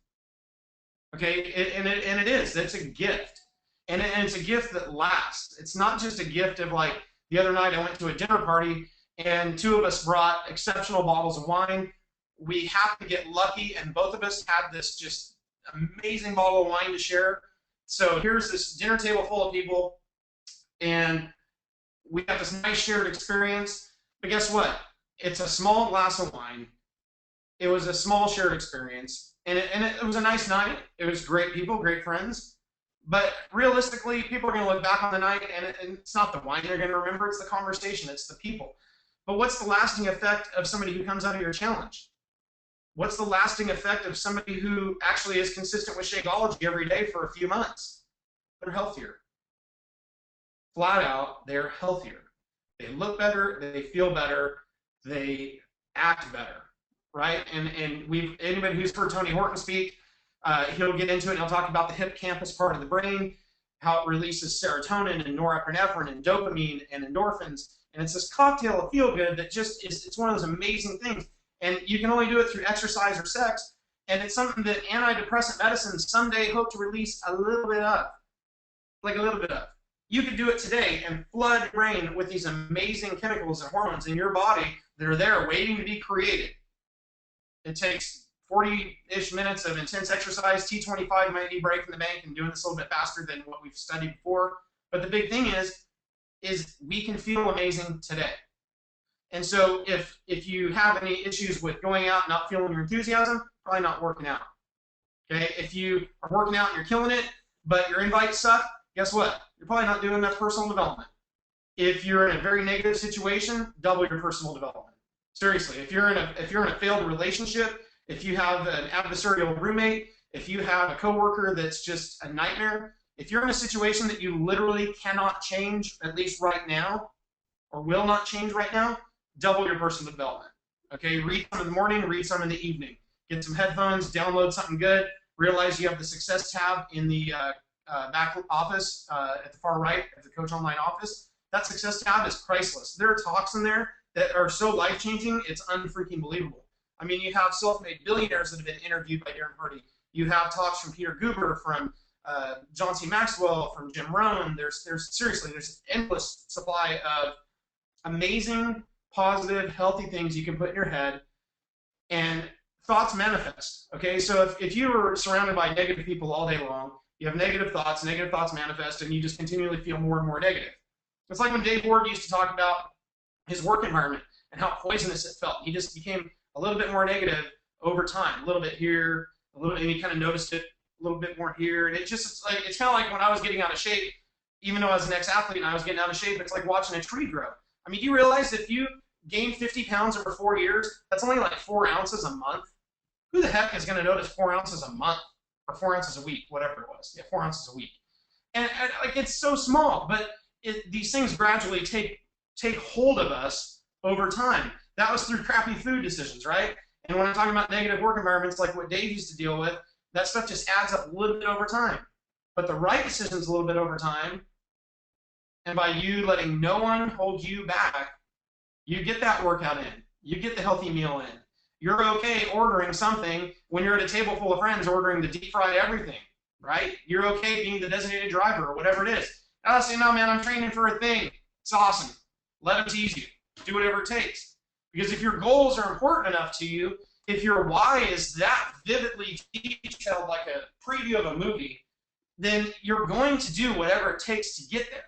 B: Okay, and it is. That's a gift. And it's a gift that lasts. It's not just a gift of like, the other night I went to a dinner party and two of us brought exceptional bottles of wine. We happened to get lucky and both of us had this just amazing bottle of wine to share. So here's this dinner table full of people and we got this nice shared experience. But guess what? It's a small glass of wine. It was a small shared experience. And it was a nice night. It was great people, great friends. But realistically, people are going to look back on the night, and it's not the wine they're going to remember. It's the conversation. It's the people. But what's the lasting effect of somebody who comes out of your challenge? What's the lasting effect of somebody who actually is consistent with Shakeology every day for a few months? They're healthier. Flat out, they're healthier. They look better. They feel better. They act better. Right? And anybody who's heard Tony Horton speak, he'll get into it and he'll talk about the hippocampus part of the brain, how it releases serotonin and norepinephrine and dopamine and endorphins. And it's this cocktail of feel good that just is, it's one of those amazing things. And you can only do it through exercise or sex. And it's something that antidepressant medicines someday hope to release a little bit of. Like a little bit of. You could do it today and flood your brain with these amazing chemicals and hormones in your body that are there waiting to be created. It takes 40-ish minutes of intense exercise. T25 might need break from the bank and doing this a little bit faster than what we've studied before. But the big thing is we can feel amazing today. And so if you have any issues with going out and not feeling your enthusiasm, probably not working out. Okay? If you are working out and you're killing it, but your invites suck, guess what? You're probably not doing enough personal development. If you're in a very negative situation, double your personal development. Seriously, if you're in a failed relationship, if you have an adversarial roommate, if you have a coworker that's just a nightmare, if you're in a situation that you literally cannot change, at least right now, or will not change right now, double your personal development. Okay, read some in the morning, read some in the evening. Get some headphones, download something good, realize you have the success tab in the back office at the far right of the Coach Online office. That success tab is priceless. There are talks in there that are so life-changing, it's unfreaking believable. I mean, you have self-made billionaires that have been interviewed by Darren Hardy. You have talks from Peter Guber, from John C. Maxwell, from Jim Rohn. There's seriously, there's an endless supply of amazing, positive, healthy things you can put in your head, and thoughts manifest. Okay, so if you were surrounded by negative people all day long, you have negative thoughts manifest, and you just continually feel more and more negative. It's like when Dave Ward used to talk about his work environment and how poisonous it felt. He just became a little bit more negative over time, a little bit here, a little, and he kind of noticed it a little bit more here. And it's kind of like when I was getting out of shape, even though I was an ex-athlete and I was getting out of shape, it's like watching a tree grow. I mean, do you realize if you gain 50 pounds over 4 years, that's only like 4 ounces a month? Who the heck is going to notice 4 ounces a month or 4 ounces a week, whatever it was? Yeah, 4 ounces a week. And like it's so small, but these things gradually take hold of us over time. That was through crappy food decisions, right? And when I'm talking about negative work environments like what Dave used to deal with, that stuff just adds up a little bit over time. But the right decisions a little bit over time, and by you letting no one hold you back, you get that workout in. You get the healthy meal in. You're okay ordering something when you're at a table full of friends ordering the deep fried everything, right? You're okay being the designated driver or whatever it is. I say, no, man, I'm training for a thing. It's awesome. Let them tease you. Do whatever it takes. Because if your goals are important enough to you, if your why is that vividly detailed like a preview of a movie, then you're going to do whatever it takes to get there.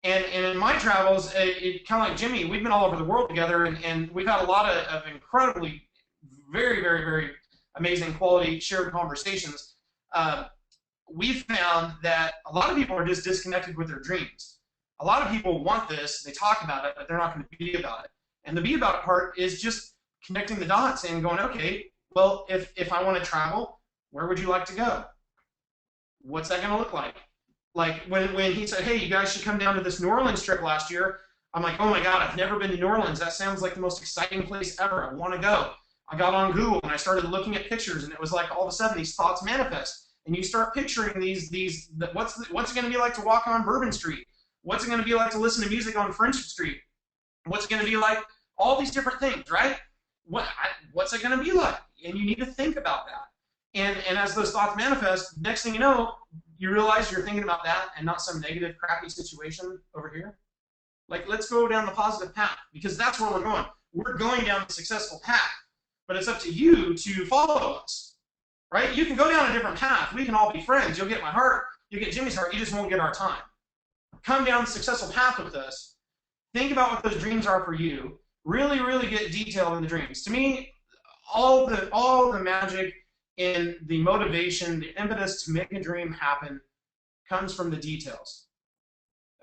B: And in my travels, it kind of like Jimmy, we've been all over the world together, and we've had a lot of incredibly, very, very, very amazing quality shared conversations. We've found that a lot of people are just disconnected with their dreams. A lot of people want this, they talk about it, but they're not going to be about it. And the be about it part is just connecting the dots and going, okay, well, if I want to travel, where would you like to go? What's that going to look like? Like when he said, hey, you guys should come down to this New Orleans trip last year, I'm like, oh my God, I've never been to New Orleans. That sounds like the most exciting place ever. I want to go. I got on Google and I started looking at pictures, and it was like all of a sudden these thoughts manifest. And you start picturing what's it going to be like to walk on Bourbon Street? What's it going to be like to listen to music on French Street? What's it going to be like? All these different things, right? What's it going to be like? And you need to think about that. And as those thoughts manifest, next thing you know, you realize you're thinking about that and not some negative, crappy situation over here. Like, let's go down the positive path, because that's where we're going. We're going down the successful path, but it's up to you to follow us, right? You can go down a different path. We can all be friends. You'll get my heart. You'll get Jimmy's heart. You just won't get our time. Come down the successful path with us. Think about what those dreams are for you. Really, really get detailed in the dreams. To me, all the magic and the motivation, the impetus to make a dream happen comes from the details.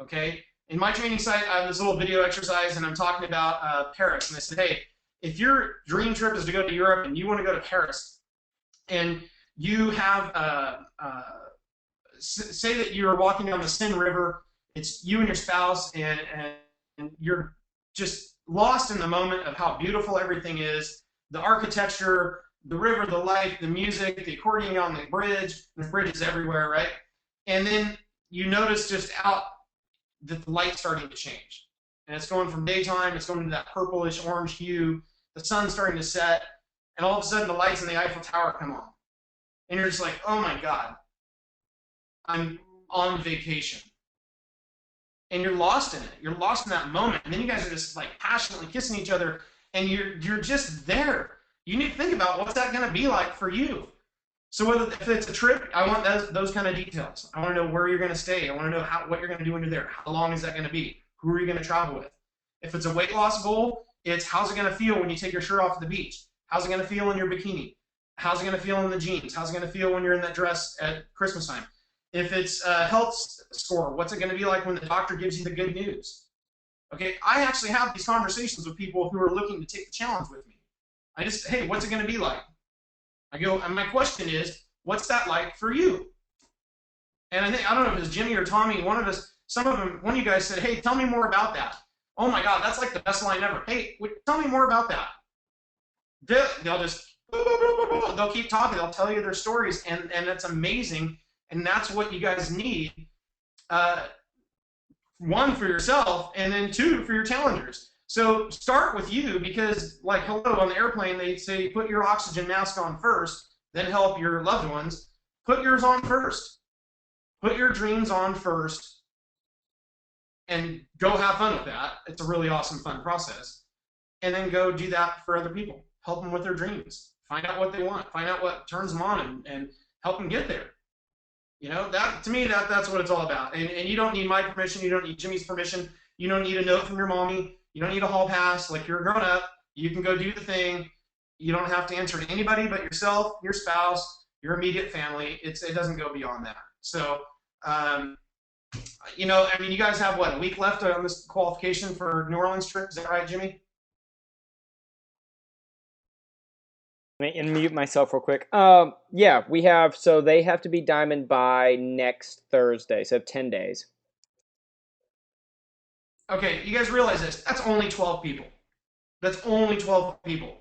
B: Okay? In my training site, I have this little video exercise, and I'm talking about Paris. And I said, hey, if your dream trip is to go to Europe and you want to go to Paris, and you have, say that you're walking down the Seine River, it's you and your spouse, and you're just lost in the moment of how beautiful everything is, the architecture, the river, the light, the music, the accordion on the bridge. The bridge is everywhere, right? And then you notice just out that the light's starting to change. And it's going from daytime, it's going into that purplish orange hue, the sun's starting to set, and all of a sudden the lights in the Eiffel Tower come on. And you're just like, oh my God, I'm on vacation. And you're lost in it. You're lost in that moment. And then you guys are just like passionately kissing each other, and you're just there. You need to think about what's that going to be like for you. So if it's a trip, I want those kind of details. I want to know where you're going to stay. I want to know what you're going to do when you're there. How long is that going to be? Who are you going to travel with? If it's a weight loss goal, it's how's it going to feel when you take your shirt off at the beach? How's it going to feel in your bikini? How's it going to feel in the jeans? How's it going to feel when you're in that dress at Christmas time? If it's a health score, what's it going to be like when the doctor gives you the good news? Okay, I actually have these conversations with people who are looking to take the challenge with me. I just, hey, what's it going to be like? I go, and my question is, what's that like for you? And I don't know if it was Jimmy or Tommy, one of you guys said, hey, tell me more about that. Oh my God, that's like the best line ever. Hey, tell me more about that. They'll keep talking, they'll tell you their stories, and that's amazing, and that's what you guys need. One, for yourself, and then two, for your challengers. So start with you, because like hello on the airplane, they say put your oxygen mask on first, then help your loved ones. Put yours on first. Put your dreams on first, and go have fun with that. It's a really awesome, fun process. And then go do that for other people. Help them with their dreams. Find out what they want. Find out what turns them on, and help them get there. You know, that to me, that's what it's all about. And you don't need my permission. You don't need Jimmy's permission. You don't need a note from your mommy. You don't need a hall pass. Like, you're a grown up. You can go do the thing. You don't have to answer to anybody but yourself, your spouse, your immediate family. It doesn't go beyond that. So, you know, I mean, you guys have what, a week left on this qualification for New Orleans trip? Is that right, Jimmy?
A: Let me unmute myself real quick. Yeah, we have, so they have to be diamond by next Thursday, so 10 days.
B: Okay, you guys realize this. That's only 12 people. That's only 12 people.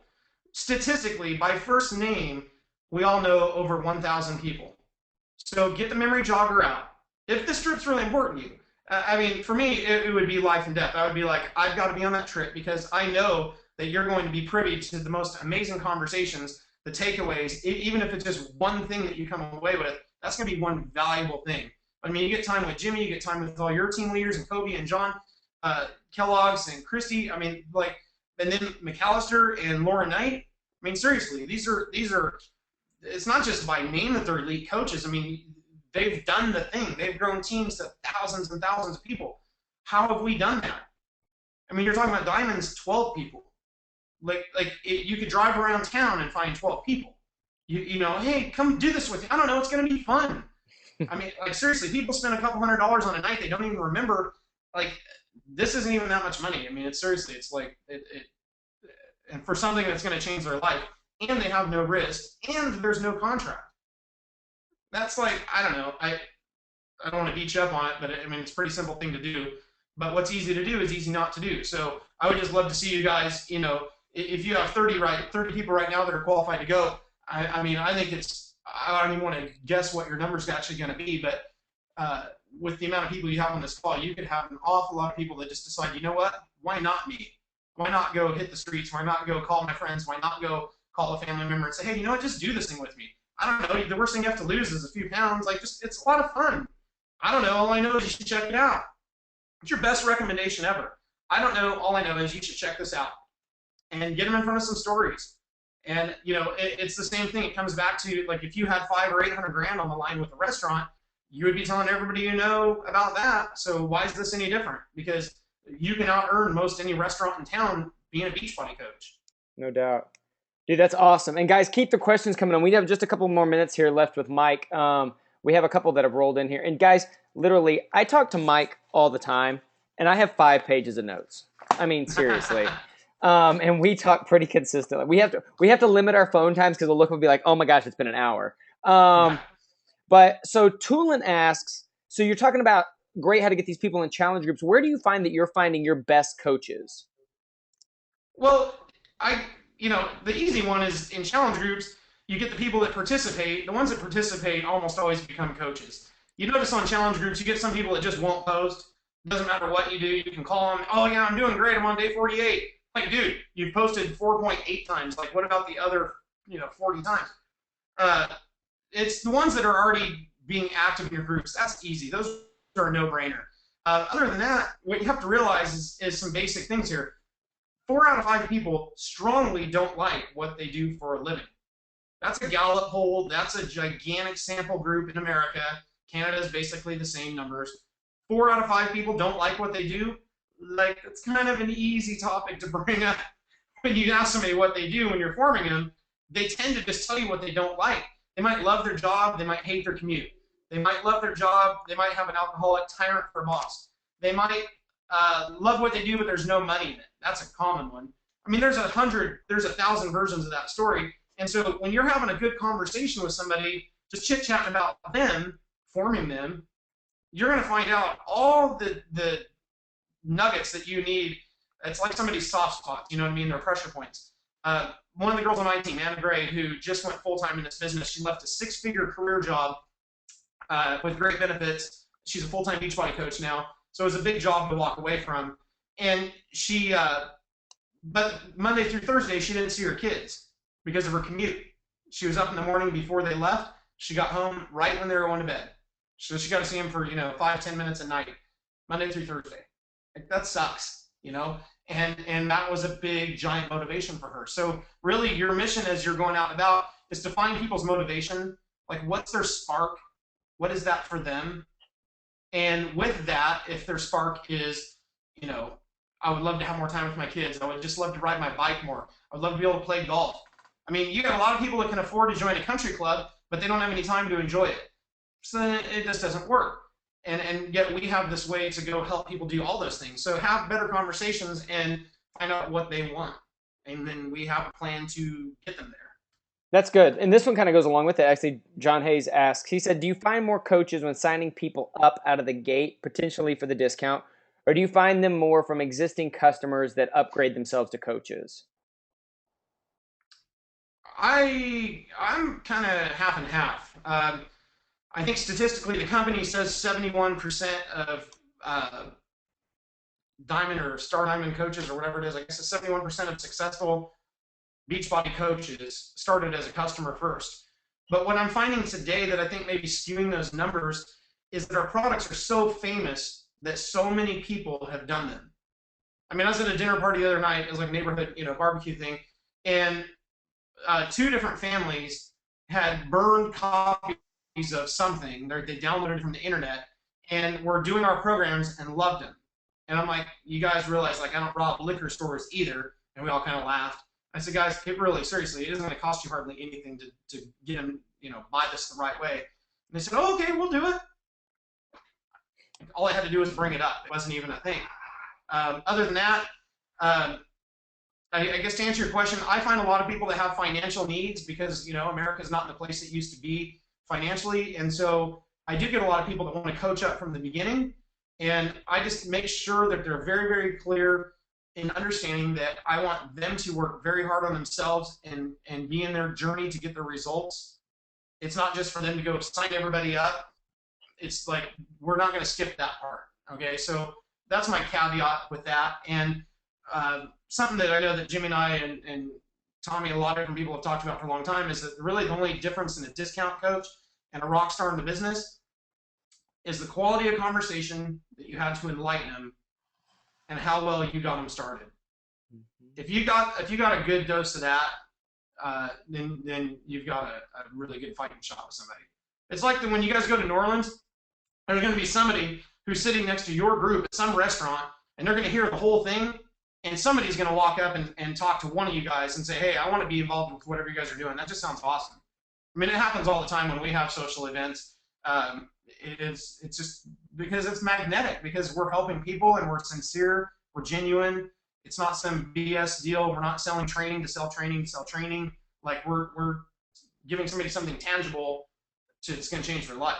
B: statistically, by first name, we all know over 1,000 people. So get the memory jogger out. If this trip's really important to you, I mean, for me, it would be life and death. I would be like, I've got to be on that trip because I know that you're going to be privy to the most amazing conversations, the takeaways, even if it's just one thing that you come away with, that's going to be one valuable thing. I mean, you get time with Jimmy, you get time with all your team leaders and Kobe and John, Kellogg's and Christy. I mean, like, and then McAllister and Lauren Knight. I mean, seriously, these are. It's not just by name that they're elite coaches. I mean, they've done the thing. They've grown teams to thousands and thousands of people. How have we done that? I mean, you're talking about Diamond's 12 people. You could drive around town and find 12 people. Hey, come do this with me. I don't know. It's going to be fun. I mean, like seriously, people spend a couple $100s on a night they don't even remember. Like this isn't even that much money. I mean, it's seriously, it's like and for something that's going to change their life, and they have no risk, and there's no contract. That's like I don't know. I don't want to beat you up on it, but I mean it's a pretty simple thing to do. But what's easy to do is easy not to do. So I would just love to see you guys. If you have 30 people right now that are qualified to go, I mean I think it's I don't even want to guess what your numbers are actually going to be, but with the amount of people you have on this call, you could have an awful lot of people that just decide, you know what? Why not me? Why not go hit the streets? Why not go call my friends? Why not go call a family member and say, hey, you know what? Just do this thing with me. I don't know. The worst thing you have to lose is a few pounds. Like, just it's a lot of fun. I don't know. All I know is you should check it out. It's your best recommendation ever. I don't know. All I know is you should check this out and get them in front of some stories. And it's the same thing. It comes back to like if you had 500 or 800 grand on the line with a restaurant, you would be telling everybody you know about that. So why is this any different? Because you can out earn most any restaurant in town being a Beachbody coach.
A: No doubt. Dude, that's awesome. And guys, keep the questions coming on. We have just a couple more minutes here left with Mike. We have a couple that have rolled in here. And guys, literally, I talk to Mike all the time, and I have 5 pages of notes. I mean, seriously. And we talk pretty consistently. We have to limit our phone times because the look will be like, oh my gosh, it's been an hour. But so Tulin asks, so you're talking about great how to get these people in challenge groups. Where do you find that you're finding your best coaches?
B: Well, the easy one is in challenge groups, you get the people that participate. The ones that participate almost always become coaches. You notice on challenge groups, you get some people that just won't post. It doesn't matter what you do. You can call them, oh, yeah, I'm doing great. I'm on day 48. Like, dude, you've posted 4.8 times. Like, what about the other, 40 times? It's the ones that are already being active in your groups. That's easy. Those are a no-brainer. Other than that, what you have to realize is some basic things here. 4 out of 5 people strongly don't like what they do for a living. That's a Gallup poll. That's a gigantic sample group in America. Canada is basically the same numbers. 4 out of 5 people don't like what they do. Like, it's kind of an easy topic to bring up when you ask somebody what they do when you're forming them. They tend to just tell you what they don't like. They might love their job. They might hate their commute. They might love their job. They might have an alcoholic tyrant for boss. They might love what they do, but there's no money in it. That's a common one. I mean, there's 1,000 versions of that story. And so when you're having a good conversation with somebody, just chit-chatting about them, forming them, you're going to find out all the nuggets that you need. It's like somebody's soft spots, you know what I mean? Their pressure points. One of the girls on my team, Anna Gray, who just went full-time in this business, she left a 6-figure career job with great benefits. She's a full-time Beachbody coach now. So it was a big job to walk away from. And she, but Monday through Thursday, she didn't see her kids because of her commute. She was up in the morning before they left. She got home right when they were going to bed. So she got to see them for, 5-10 minutes a night, Monday through Thursday. Like, that sucks, And that was a big, giant motivation for her. So really your mission as you're going out and about is to find people's motivation. Like, what's their spark? What is that for them? And with that, if their spark is, I would love to have more time with my kids. I would just love to ride my bike more. I would love to be able to play golf. I mean, you got a lot of people that can afford to join a country club, but they don't have any time to enjoy it. So it just doesn't work. And yet we have this way to go help people do all those things. So have better conversations and find out what they want. And then we have a plan to get them there.
A: That's good. And this one kind of goes along with it. Actually, John Hayes asks, he said, do you find more coaches when signing people up out of the gate, potentially for the discount, or do you find them more from existing customers that upgrade themselves to coaches?
B: I'm kind of half and half. I think statistically, the company says 71% of uh, diamond or star diamond coaches or whatever it is. I guess it's 71% of successful Beachbody coaches started as a customer first. But what I'm finding today that I think may be skewing those numbers is that our products are so famous that so many people have done them. I mean, I was at a dinner party the other night. It was like a neighborhood, barbecue thing, and two different families had burned copies of something. They downloaded it from the internet and were doing our programs and loved them. And I'm like, you guys realize like I don't rob liquor stores either. And we all kind of laughed. I said, guys, it really, seriously, it isn't going to cost you hardly anything to get them, buy this the right way. And they said, oh, okay, we'll do it. All I had to do was bring it up. It wasn't even a thing. Other than that, um, I guess to answer your question, I find a lot of people that have financial needs because America's not in the place it used to be financially, and so I do get a lot of people that want to coach up from the beginning, and I just make sure that they're very, very clear in understanding that I want them to work very hard on themselves and be in their journey to get the results. It's not just for them to go sign everybody up. It's like we're not going to skip that part. Okay, so that's my caveat with that, and something that I know that Jimmy and I and Tommy and a lot of different people have talked about for a long time is that really the only difference in a discount coach and a rock star in the business is the quality of conversation that you had to enlighten them and how well you got them started. If you got a good dose of that, then you've got a really good fighting shot with somebody. It's like when you guys go to New Orleans, there's going to be somebody who's sitting next to your group at some restaurant, and they're going to hear the whole thing, and somebody's going to walk up and talk to one of you guys and say, hey, I want to be involved with whatever you guys are doing. That just sounds awesome. I mean, it happens all the time when we have social events. It's just because it's magnetic, because we're helping people and we're sincere, we're genuine. It's not some BS deal. We're not selling training to sell training to sell training. Like we're giving somebody something tangible it's going to change their life.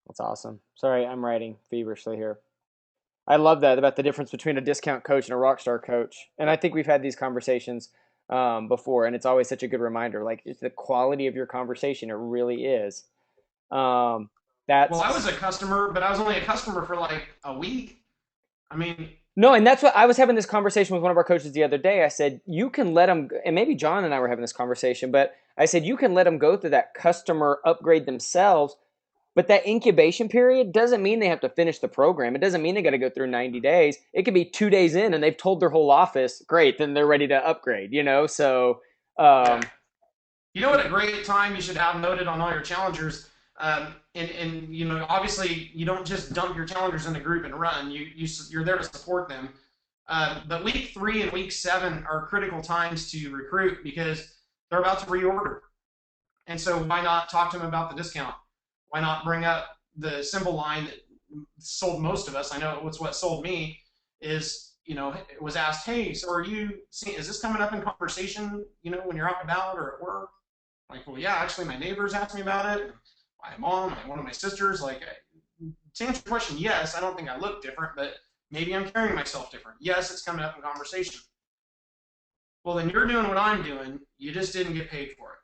A: That's awesome. Sorry, I'm writing feverishly here. I love that about the difference between a discount coach and a rock star coach. And I think we've had these conversations before, and it's always such a good reminder. Like, it's the quality of your conversation. It really is.
B: Well, I was a customer, but I was only a customer for like a week. I mean,
A: no, and that's what I was having this conversation with one of our coaches the other day. I said, you can let them, and maybe John and I were having this conversation, but I said, you can let them go through that customer upgrade themselves. But that incubation period doesn't mean they have to finish the program. It doesn't mean they got to go through 90 days. It could be 2 days in and they've told their whole office, great, then they're ready to upgrade, So,
B: yeah. You know what a great time you should have noted on all your challengers? And obviously you don't just dump your challengers in a group and run. You're there to support them. But week 3 and week 7 are critical times to recruit because they're about to reorder. And so why not talk to them about the discount? Why not bring up the simple line that sold most of us? I know it's what sold me is, it was asked, hey, so is this coming up in conversation, when you're out and about or at work? Like, well, yeah, actually my neighbors asked me about it. My mom, one of my sisters, to answer your question, yes, I don't think I look different, but maybe I'm carrying myself different. Yes, it's coming up in conversation. Well, then you're doing what I'm doing. You just didn't get paid for it.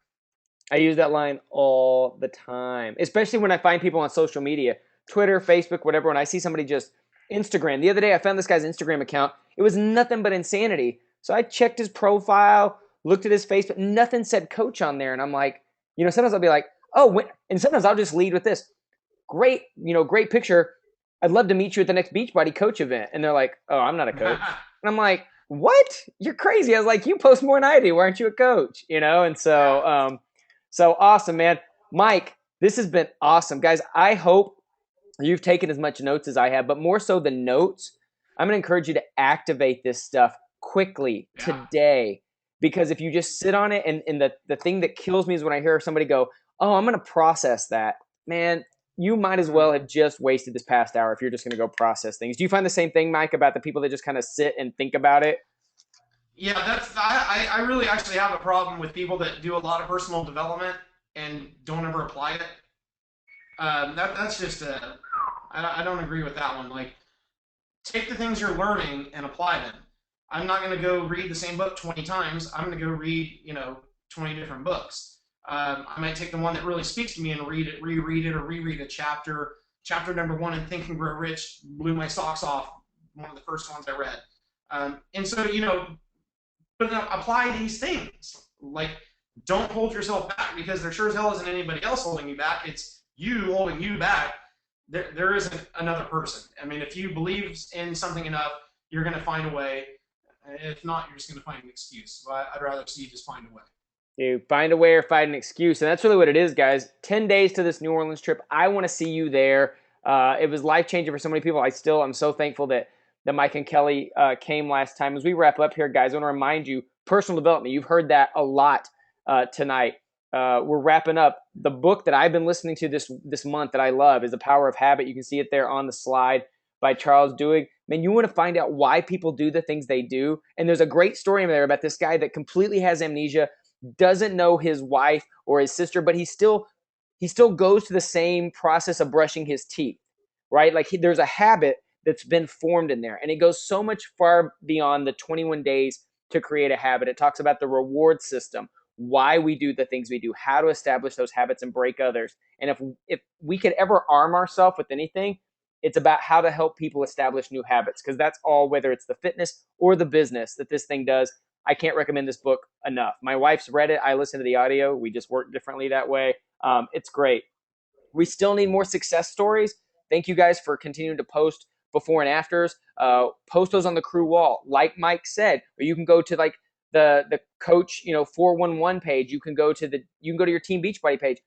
A: I use that line all the time, especially when I find people on social media, Twitter, Facebook, whatever, when I see somebody just Instagram. The other day I found this guy's Instagram account. It was nothing but insanity. So I checked his profile, looked at his Facebook, nothing said coach on there. And I'm like, sometimes I'll be like, and sometimes I'll just lead with this. Great, great picture. I'd love to meet you at the next Beachbody Coach event. And they're like, oh, I'm not a coach. And I'm like, what? You're crazy. I was like, you post more than I do. Why aren't you a coach? And so, so awesome, man. Mike, this has been awesome. Guys, I hope you've taken as much notes as I have, but more so than notes, I'm going to encourage you to activate this stuff quickly today. Because if you just sit on it, and the thing that kills me is when I hear somebody go, oh, I'm going to process that. Man, you might as well have just wasted this past hour if you're just going to go process things. Do you find the same thing, Mike, about the people that just kind of sit and think about it?
B: Yeah, I really actually have a problem with people that do a lot of personal development and don't ever apply it. That's just I don't agree with that one. Like, take the things you're learning and apply them. I'm not going to go read the same book 20 times. I'm going to go read, 20 different books. I might take the one that really speaks to me and read it, reread it, or reread a chapter. Chapter number one in Think and Grow Rich blew my socks off. One of the first ones I read. And so, but apply these things. Like, don't hold yourself back, because there sure as hell isn't anybody else holding you back. It's you holding you back. There isn't another person. I mean, if you believe in something enough, you're going to find a way. If not, you're just going to find an excuse. But I'd rather see you just find a way.
A: Dude, find a way or find an excuse. And that's really what it is, guys. 10 days to this New Orleans trip. I want to see you there. It was life-changing for so many people. I'm so thankful that Mike and Kelly came last time. As we wrap up here, guys, I want to remind you, personal development. You've heard that a lot tonight. We're wrapping up. The book that I've been listening to this month that I love is The Power of Habit. You can see it there on the slide by Charles Duhigg. Man, you want to find out why people do the things they do. And there's a great story in there about this guy that completely has amnesia, doesn't know his wife or his sister, but he still goes to the same process of brushing his teeth, right? Like there's a habit that's been formed in there, and it goes so much far beyond the 21 days to create a habit. It talks about the reward system, why we do the things we do, how to establish those habits and break others. And if we could ever arm ourselves with anything, it's about how to help people establish new habits, because that's all, whether it's the fitness or the business that this thing does. I can't recommend this book enough. My wife's read it. I listen to the audio. We just work differently that way. It's great. We still need more success stories. Thank you guys for continuing to post before and afters. Post those on the crew wall, like Mike said, or you can go to like the coach 411 page. You can go to your Team Beachbody page.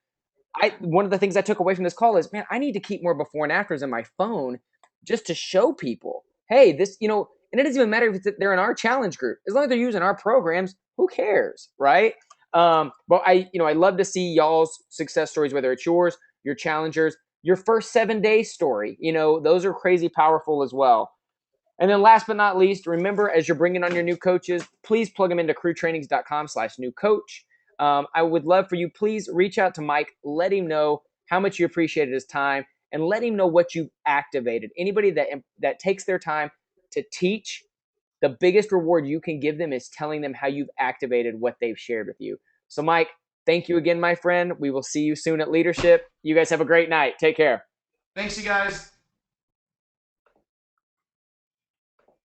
A: One of the things I took away from this call is, man, I need to keep more before and afters in my phone just to show people, hey, this, and it doesn't even matter if they're in our challenge group. As long as they're using our programs, who cares, right? But I love to see y'all's success stories, whether it's yours, your challengers, your first 7 day story. Those are crazy powerful as well. And then last but not least, remember, as you're bringing on your new coaches, please plug them into crewtrainings.com/new coach. I would love for you, please reach out to Mike, let him know how much you appreciated his time, and let him know what you've activated. Anybody that takes their time to teach, the biggest reward you can give them is telling them how you've activated what they've shared with you. So Mike, thank you again, my friend. We will see you soon at Leadership. You guys have a great night. Take care.
B: Thanks, you guys.